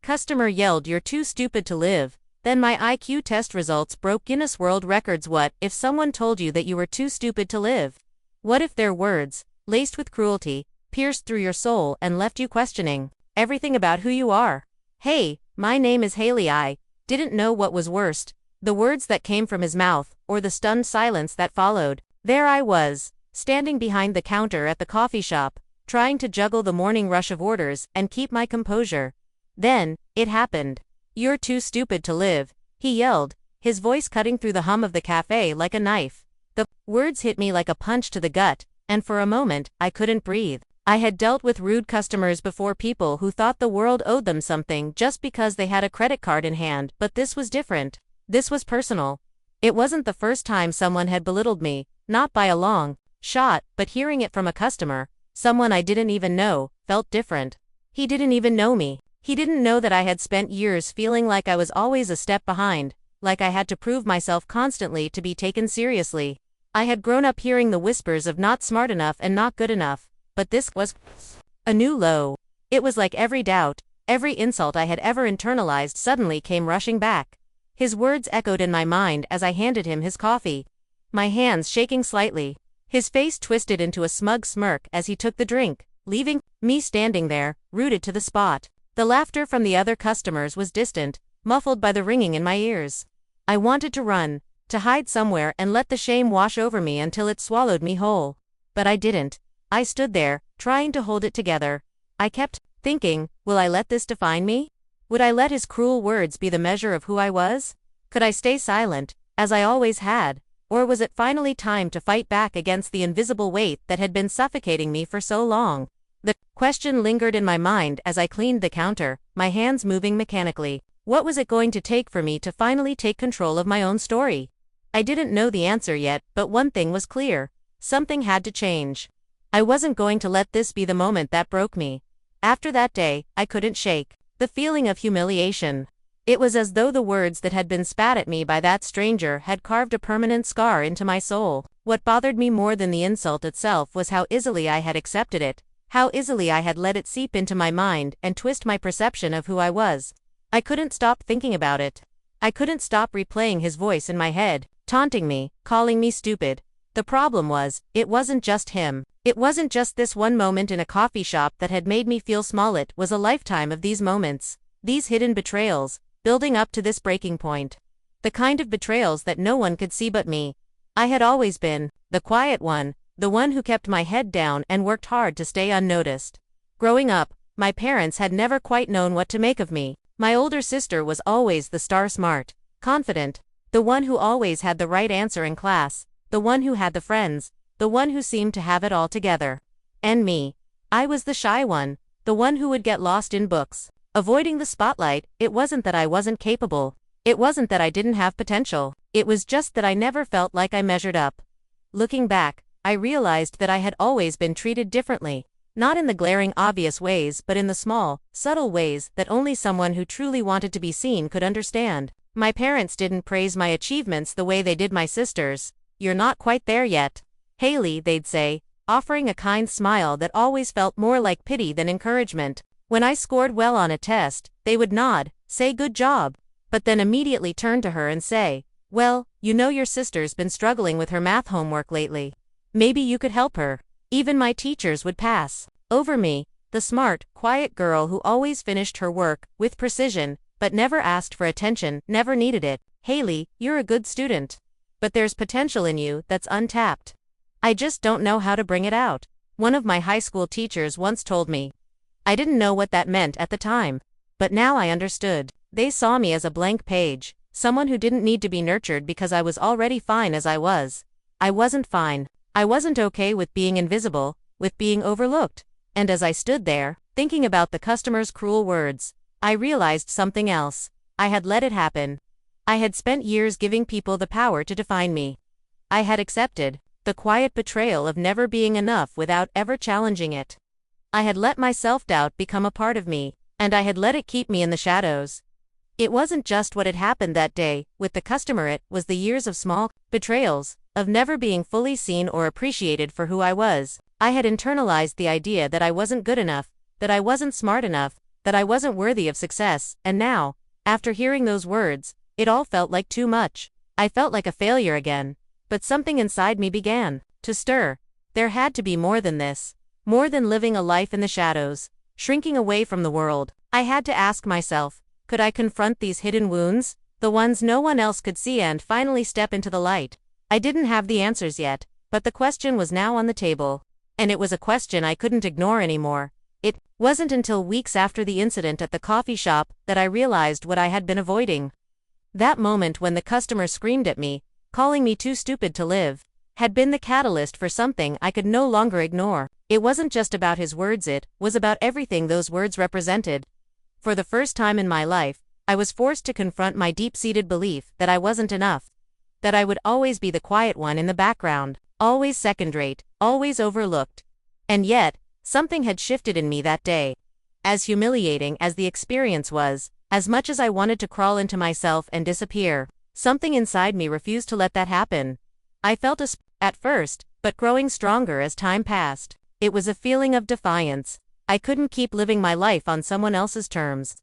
Customer yelled, "You're too stupid to live." Then my IQ test results broke Guinness World Records. What if someone told you that you were too stupid to live? What if their words, laced with cruelty, pierced through your soul and left you questioning everything about who you are? "Hey, my name is Haley." I didn't know what was worst, the words that came from his mouth, or the stunned silence that followed. There I was, standing behind the counter at the coffee shop, trying to juggle the morning rush of orders and keep my composure. Then, it happened. "You're too stupid to live," he yelled, his voice cutting through the hum of the cafe like a knife. The words hit me like a punch to the gut, and for a moment, I couldn't breathe. I had dealt with rude customers before, people who thought the world owed them something just because they had a credit card in hand, but this was different. This was personal. It wasn't the first time someone had belittled me, not by a long shot, but hearing it from a customer, someone I didn't even know, felt different. He didn't even know me. He didn't know that I had spent years feeling like I was always a step behind, like I had to prove myself constantly to be taken seriously. I had grown up hearing the whispers of not smart enough and not good enough, but this was a new low. It was like every doubt, every insult I had ever internalized suddenly came rushing back. His words echoed in my mind as I handed him his coffee, my hands shaking slightly. His face twisted into a smug smirk as he took the drink, leaving me standing there, rooted to the spot. The laughter from the other customers was distant, muffled by the ringing in my ears. I wanted to run, to hide somewhere and let the shame wash over me until it swallowed me whole. But I didn't. I stood there, trying to hold it together. I kept thinking, will I let this define me? Would I let his cruel words be the measure of who I was? Could I stay silent, as I always had? Or was it finally time to fight back against the invisible weight that had been suffocating me for so long? The question lingered in my mind as I cleaned the counter, my hands moving mechanically. What was it going to take for me to finally take control of my own story? I didn't know the answer yet, but one thing was clear. Something had to change. I wasn't going to let this be the moment that broke me. After that day, I couldn't shake the feeling of humiliation. It was as though the words that had been spat at me by that stranger had carved a permanent scar into my soul. What bothered me more than the insult itself was how easily I had accepted it, how easily I had let it seep into my mind and twist my perception of who I was. I couldn't stop thinking about it. I couldn't stop replaying his voice in my head, taunting me, calling me stupid. The problem was, it wasn't just him. It wasn't just this one moment in a coffee shop that had made me feel small. It was a lifetime of these moments, these hidden betrayals, building up to this breaking point. The kind of betrayals that no one could see but me. I had always been the quiet one, the one who kept my head down and worked hard to stay unnoticed. Growing up, my parents had never quite known what to make of me. My older sister was always the star, smart, confident, the one who always had the right answer in class, the one who had the friends, the one who seemed to have it all together. And me. I was the shy one, the one who would get lost in books, avoiding the spotlight. It wasn't that I wasn't capable. It wasn't that I didn't have potential. It was just that I never felt like I measured up. Looking back, I realized that I had always been treated differently. Not in the glaring obvious ways, but in the small, subtle ways that only someone who truly wanted to be seen could understand. My parents didn't praise my achievements the way they did my sisters. "You're not quite there yet, Haley," they'd say, offering a kind smile that always felt more like pity than encouragement. When I scored well on a test, they would nod, say good job, but then immediately turn to her and say, "Well, you know your sister's been struggling with her math homework lately. Maybe you could help her." Even my teachers would pass over me, the smart, quiet girl who always finished her work with precision, but never asked for attention, never needed it. "Haley, you're a good student. But there's potential in you that's untapped. I just don't know how to bring it out," one of my high school teachers once told me. I didn't know what that meant at the time, but now I understood. They saw me as a blank page, someone who didn't need to be nurtured because I was already fine as I was. I wasn't fine. I wasn't okay with being invisible, with being overlooked. And as I stood there, thinking about the customer's cruel words, I realized something else. I had let it happen. I had spent years giving people the power to define me. I had accepted the quiet betrayal of never being enough without ever challenging it. I had let my self-doubt become a part of me, and I had let it keep me in the shadows. It wasn't just what had happened that day with the customer, it was the years of small betrayals, of never being fully seen or appreciated for who I was. I had internalized the idea that I wasn't good enough, that I wasn't smart enough, that I wasn't worthy of success, and now, after hearing those words, it all felt like too much. I felt like a failure again. But something inside me began to stir. There had to be more than this. More than living a life in the shadows, shrinking away from the world. I had to ask myself, could I confront these hidden wounds, the ones no one else could see, and finally step into the light? I didn't have the answers yet, but the question was now on the table. And it was a question I couldn't ignore anymore. It wasn't until weeks after the incident at the coffee shop that I realized what I had been avoiding. That moment when the customer screamed at me, calling me too stupid to live, had been the catalyst for something I could no longer ignore. It wasn't just about his words, it was about everything those words represented. For the first time in my life, I was forced to confront my deep-seated belief that I wasn't enough. That I would always be the quiet one in the background, always second-rate, always overlooked. And yet, something had shifted in me that day. As humiliating as the experience was, as much as I wanted to crawl into myself and disappear, something inside me refused to let that happen. I felt at first, but growing stronger as time passed. It was a feeling of defiance. I couldn't keep living my life on someone else's terms.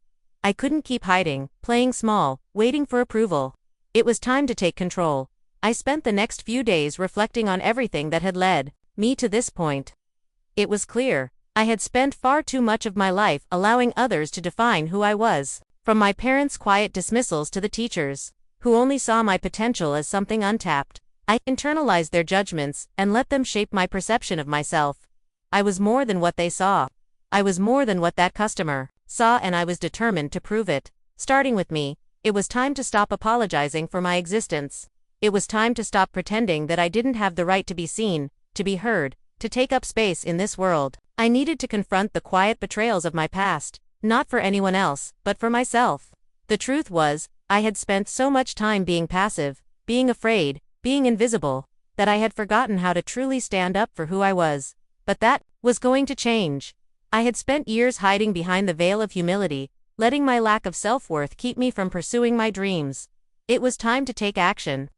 I couldn't keep hiding, playing small, waiting for approval. It was time to take control. I spent the next few days reflecting on everything that had led me to this point. It was clear, I had spent far too much of my life allowing others to define who I was. From my parents' quiet dismissals to the teachers, who only saw my potential as something untapped, I internalized their judgments and let them shape my perception of myself. I was more than what they saw. I was more than what that customer saw, and I was determined to prove it. Starting with me, it was time to stop apologizing for my existence. It was time to stop pretending that I didn't have the right to be seen, to be heard, to take up space in this world. I needed to confront the quiet betrayals of my past, not for anyone else, but for myself. The truth was, I had spent so much time being passive, being afraid, being invisible, that I had forgotten how to truly stand up for who I was. But that was going to change. I had spent years hiding behind the veil of humility, letting my lack of self-worth keep me from pursuing my dreams. It was time to take action.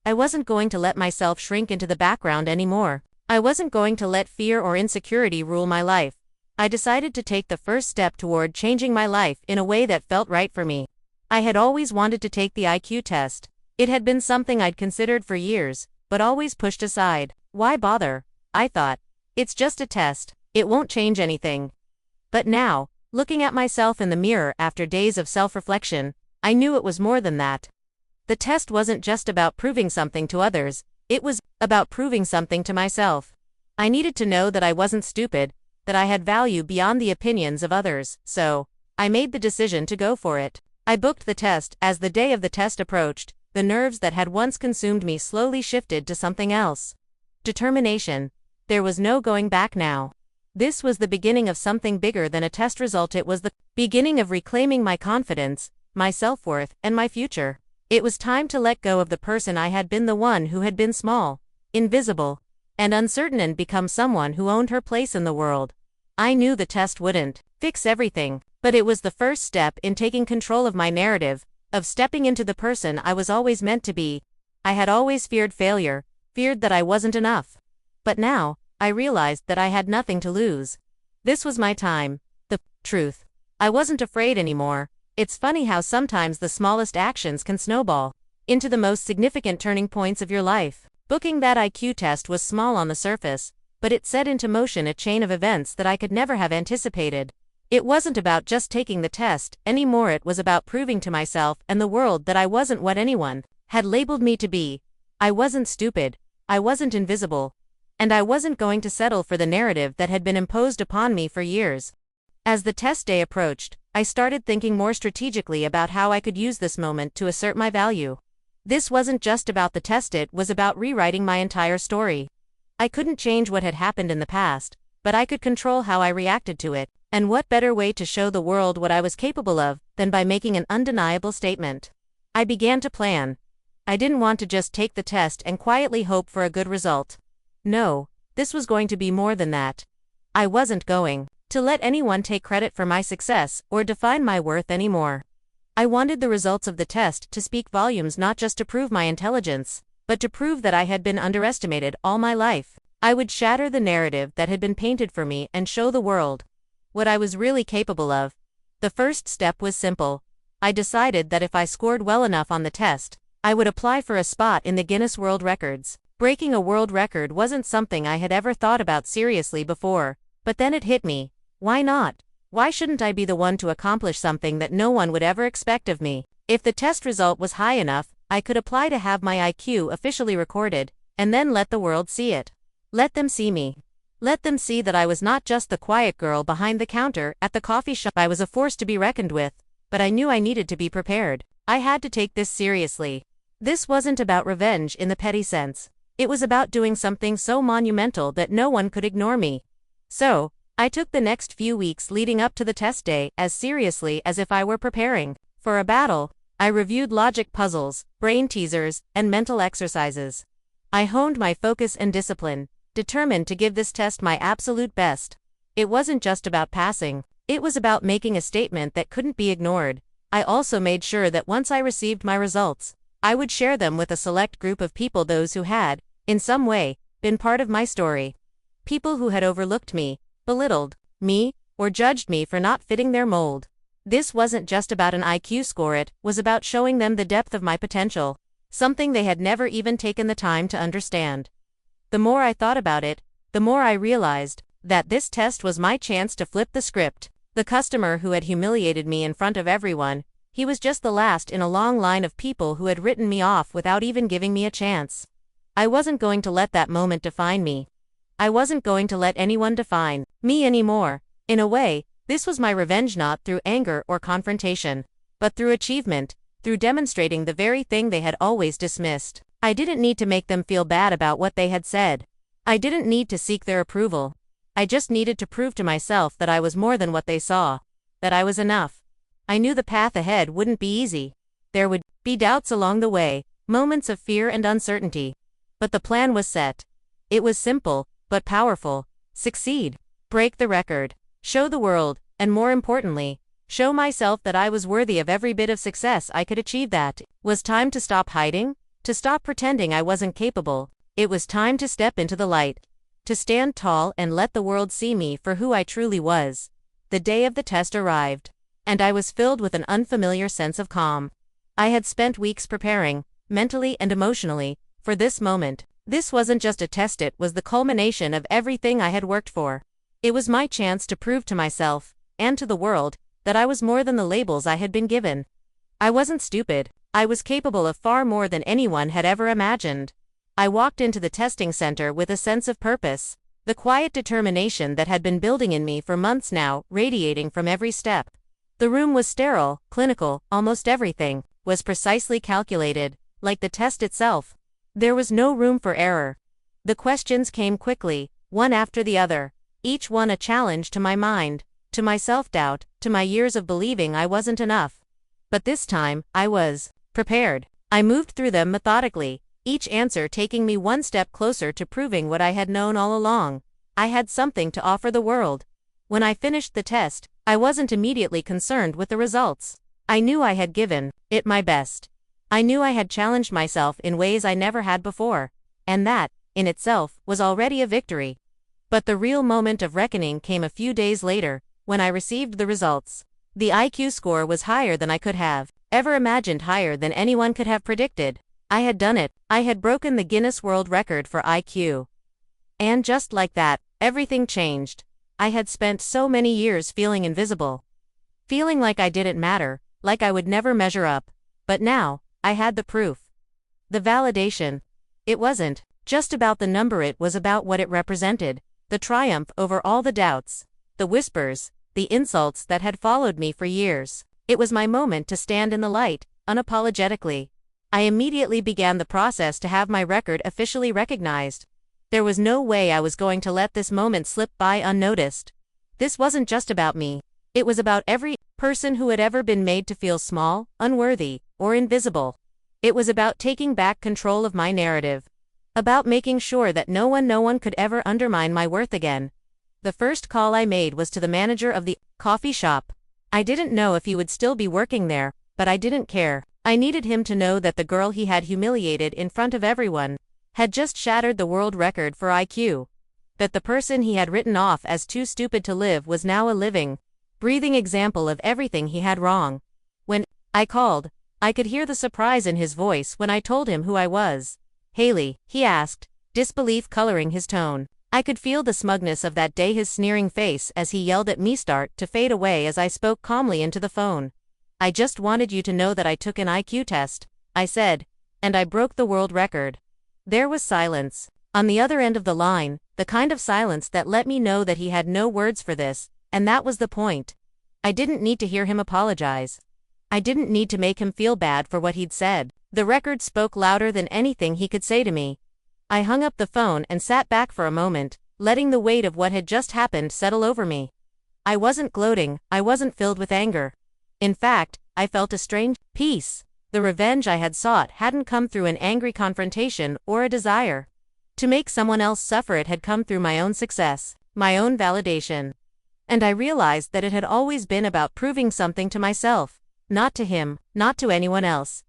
I wasn't going to let myself shrink into the background anymore. I wasn't going to let fear or insecurity rule my life. I decided to take the first step toward changing my life in a way that felt right for me. I had always wanted to take the IQ test. It had been something I'd considered for years, but always pushed aside. Why bother? I thought. It's just a test. It won't change anything. But now, looking at myself in the mirror after days of self-reflection, I knew it was more than that. The test wasn't just about proving something to others, it was about proving something to myself. I needed to know that I wasn't stupid, that I had value beyond the opinions of others, so I made the decision to go for it. I booked the test. As the day of the test approached, the nerves that had once consumed me slowly shifted to something else. Determination. There was no going back now. This was the beginning of something bigger than a test result. It was the beginning of reclaiming my confidence, my self-worth, and my future. It was time to let go of the person I had been, the one who had been small, invisible, and uncertain, and become someone who owned her place in the world. I knew the test wouldn't fix everything, but it was the first step in taking control of my narrative, of stepping into the person I was always meant to be. I had always feared failure, feared that I wasn't enough. But now, I realized that I had nothing to lose. This was my time. The truth. I wasn't afraid anymore. It's funny how sometimes the smallest actions can snowball into the most significant turning points of your life. Booking that IQ test was small on the surface, but it set into motion a chain of events that I could never have anticipated. It wasn't about just taking the test anymore. It was about proving to myself and the world that I wasn't what anyone had labeled me to be. I wasn't stupid. I wasn't invisible. And I wasn't going to settle for the narrative that had been imposed upon me for years. As the test day approached, I started thinking more strategically about how I could use this moment to assert my value. This wasn't just about the test, it was about rewriting my entire story. I couldn't change what had happened in the past, but I could control how I reacted to it, and what better way to show the world what I was capable of than by making an undeniable statement. I began to plan. I didn't want to just take the test and quietly hope for a good result. No, this was going to be more than that. I wasn't going to let anyone take credit for my success or define my worth anymore. I wanted the results of the test to speak volumes, not just to prove my intelligence, but to prove that I had been underestimated all my life. I would shatter the narrative that had been painted for me and show the world what I was really capable of. The first step was simple. I decided that if I scored well enough on the test, I would apply for a spot in the Guinness World Records. Breaking a world record wasn't something I had ever thought about seriously before, but then it hit me. Why not? Why shouldn't I be the one to accomplish something that no one would ever expect of me? If the test result was high enough, I could apply to have my IQ officially recorded, and then let the world see it. Let them see me. Let them see that I was not just the quiet girl behind the counter at the coffee shop. I was a force to be reckoned with, but I knew I needed to be prepared. I had to take this seriously. This wasn't about revenge in the petty sense. It was about doing something so monumental that no one could ignore me. So, I took the next few weeks leading up to the test day as seriously as if I were preparing for a battle. I reviewed logic puzzles, brain teasers, and mental exercises. I honed my focus and discipline, determined to give this test my absolute best. It wasn't just about passing. It was about making a statement that couldn't be ignored. I also made sure that once I received my results, I would share them with a select group of people, those who had, in some way, been part of my story. People who had overlooked me, belittled me, or judged me for not fitting their mold. This wasn't just about an IQ score, it was about showing them the depth of my potential, something they had never even taken the time to understand. The more I thought about it, the more I realized that this test was my chance to flip the script. The customer who had humiliated me in front of everyone, he was just the last in a long line of people who had written me off without even giving me a chance. I wasn't going to let that moment define me. I wasn't going to let anyone define me anymore. In a way, this was my revenge, not through anger or confrontation, but through achievement, through demonstrating the very thing they had always dismissed. I didn't need to make them feel bad about what they had said. I didn't need to seek their approval. I just needed to prove to myself that I was more than what they saw, that I was enough. I knew the path ahead wouldn't be easy. There would be doubts along the way, moments of fear and uncertainty. But the plan was set. It was simple, but powerful. Succeed. Break the record. Show the world, and more importantly, show myself that I was worthy of every bit of success I could achieve. That was time to stop hiding, to stop pretending I wasn't capable. It was time to step into the light, to stand tall and let the world see me for who I truly was. The day of the test arrived, and I was filled with an unfamiliar sense of calm. I had spent weeks preparing, mentally and emotionally, for this moment. This wasn't just a test, it was the culmination of everything I had worked for. It was my chance to prove to myself, and to the world, that I was more than the labels I had been given. I wasn't stupid. I was capable of far more than anyone had ever imagined. I walked into the testing center with a sense of purpose, the quiet determination that had been building in me for months now, radiating from every step. The room was sterile, clinical, almost everything was precisely calculated, like the test itself. There was no room for error. The questions came quickly, one after the other, each one a challenge to my mind, to my self-doubt, to my years of believing I wasn't enough. But this time, I was prepared. I moved through them methodically, each answer taking me one step closer to proving what I had known all along. I had something to offer the world. When I finished the test, I wasn't immediately concerned with the results. I knew I had given it my best. I knew I had challenged myself in ways I never had before, and that, in itself, was already a victory. But the real moment of reckoning came a few days later, when I received the results. The IQ score was higher than I could have ever imagined, higher than anyone could have predicted. I had done it. I had broken the Guinness World Record for IQ. And just like that, everything changed. I had spent so many years feeling invisible, feeling like I didn't matter, like I would never measure up. But now, I had the proof. The validation. It wasn't just about the number, it was about what it represented. The triumph over all the doubts, the whispers, the insults that had followed me for years. It was my moment to stand in the light, unapologetically. I immediately began the process to have my record officially recognized. There was no way I was going to let this moment slip by unnoticed. This wasn't just about me. It was about every person who had ever been made to feel small, unworthy, or invisible. It was about taking back control of my narrative. About making sure that no one could ever undermine my worth again. The first call I made was to the manager of the coffee shop. I didn't know if he would still be working there, but I didn't care. I needed him to know that the girl he had humiliated in front of everyone had just shattered the world record for IQ. That the person he had written off as too stupid to live was now a living, breathing example of everything he had wrong. When I called, I could hear the surprise in his voice when I told him who I was. "Haley," he asked, disbelief coloring his tone. I could feel the smugness of that day, his sneering face as he yelled at me, start to fade away as I spoke calmly into the phone. "I just wanted you to know that I took an IQ test," I said, "and I broke the world record." There was silence. On the other end of the line, the kind of silence that let me know that he had no words for this, and that was the point. I didn't need to hear him apologize. I didn't need to make him feel bad for what he'd said. The record spoke louder than anything he could say to me. I hung up the phone and sat back for a moment, letting the weight of what had just happened settle over me. I wasn't gloating, I wasn't filled with anger. In fact, I felt a strange peace. The revenge I had sought hadn't come through an angry confrontation or a desire to make someone else suffer. It had come through my own success, my own validation. And I realized that it had always been about proving something to myself, not to him, not to anyone else.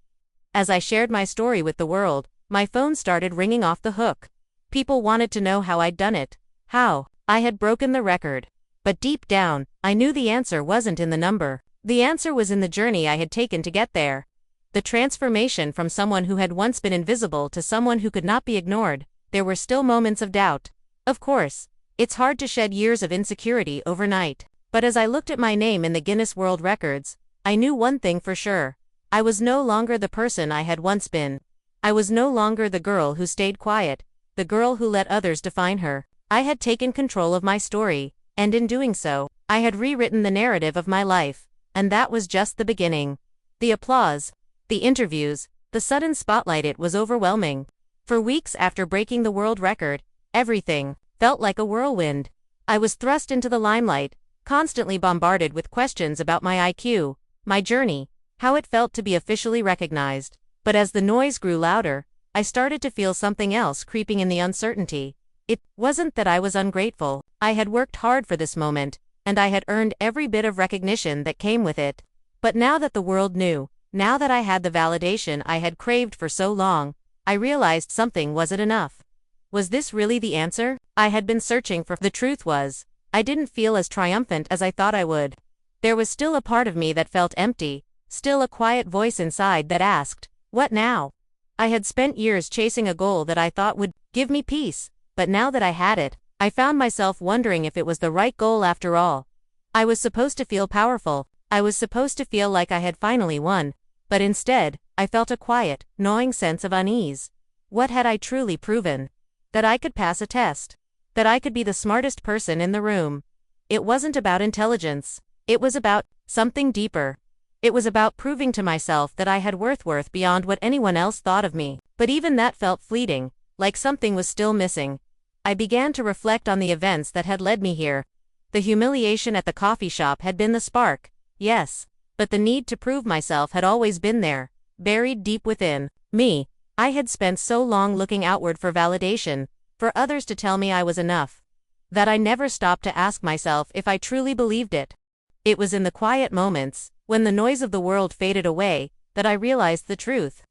As I shared my story with the world, my phone started ringing off the hook. People wanted to know how I'd done it, how I had broken the record. But deep down, I knew the answer wasn't in the number. The answer was in the journey I had taken to get there. The transformation from someone who had once been invisible to someone who could not be ignored. There were still moments of doubt. Of course, it's hard to shed years of insecurity overnight. But as I looked at my name in the Guinness World Records, I knew one thing for sure. I was no longer the person I had once been. I was no longer the girl who stayed quiet, the girl who let others define her. I had taken control of my story, and in doing so, I had rewritten the narrative of my life, and that was just the beginning. The applause, the interviews, the sudden spotlight, it was overwhelming. For weeks after breaking the world record, everything felt like a whirlwind. I was thrust into the limelight, constantly bombarded with questions about my IQ, my journey, how it felt to be officially recognized. But as the noise grew louder, I started to feel something else creeping in: the uncertainty. It wasn't that I was ungrateful. I had worked hard for this moment, and I had earned every bit of recognition that came with it. But now that the world knew, now that I had the validation I had craved for so long, I realized something wasn't enough. Was this really the answer I had been searching for? The truth was, I didn't feel as triumphant as I thought I would. There was still a part of me that felt empty, still a quiet voice inside that asked, "What now?" I had spent years chasing a goal that I thought would give me peace, but now that I had it, I found myself wondering if it was the right goal after all. I was supposed to feel powerful, I was supposed to feel like I had finally won, but instead, I felt a quiet, gnawing sense of unease. What had I truly proven? That I could pass a test. That I could be the smartest person in the room. It wasn't about intelligence. It was about something deeper. It was about proving to myself that I had worth beyond what anyone else thought of me. But even that felt fleeting, like something was still missing. I began to reflect on the events that had led me here. The humiliation at the coffee shop had been the spark, yes, but the need to prove myself had always been there, buried deep within me. I had spent so long looking outward for validation, for others to tell me I was enough, that I never stopped to ask myself if I truly believed it. It was in the quiet moments, when the noise of the world faded away, that I realized the truth.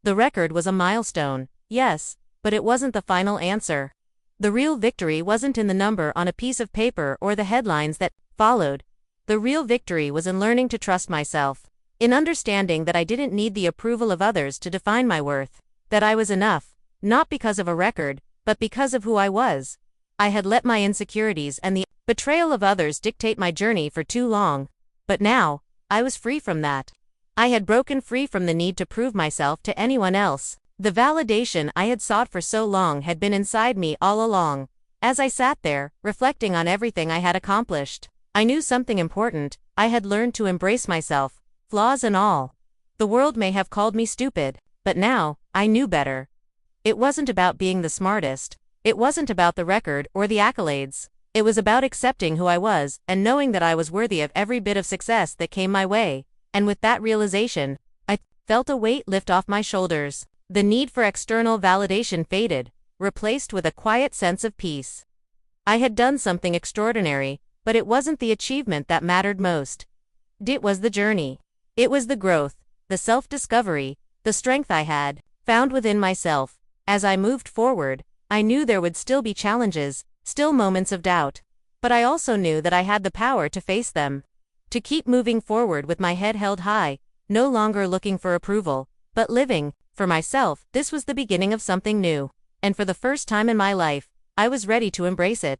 The record was a milestone, yes, but it wasn't the final answer. The real victory wasn't in the number on a piece of paper or the headlines that followed. The real victory was in learning to trust myself, in understanding that I didn't need the approval of others to define my worth, that I was enough, not because of a record, but because of who I was. I had let my insecurities and the betrayal of others dictate my journey for too long, but now, I was free from that. I had broken free from the need to prove myself to anyone else. The validation I had sought for so long had been inside me all along. As I sat there, reflecting on everything I had accomplished, I knew something important. I had learned to embrace myself, flaws and all. The world may have called me stupid, but now, I knew better. It wasn't about being the smartest. It wasn't about the record or the accolades. It was about accepting who I was and knowing that I was worthy of every bit of success that came my way. And with that realization, I felt a weight lift off my shoulders. The need for external validation faded, replaced with a quiet sense of peace. I had done something extraordinary, but it wasn't the achievement that mattered most. It was the journey. It was the growth, the self-discovery, the strength I had found within myself. As I moved forward, I knew there would still be challenges, still moments of doubt. But I also knew that I had the power to face them. To keep moving forward with my head held high, no longer looking for approval, but living, for myself. This was the beginning of something new. And for the first time in my life, I was ready to embrace it.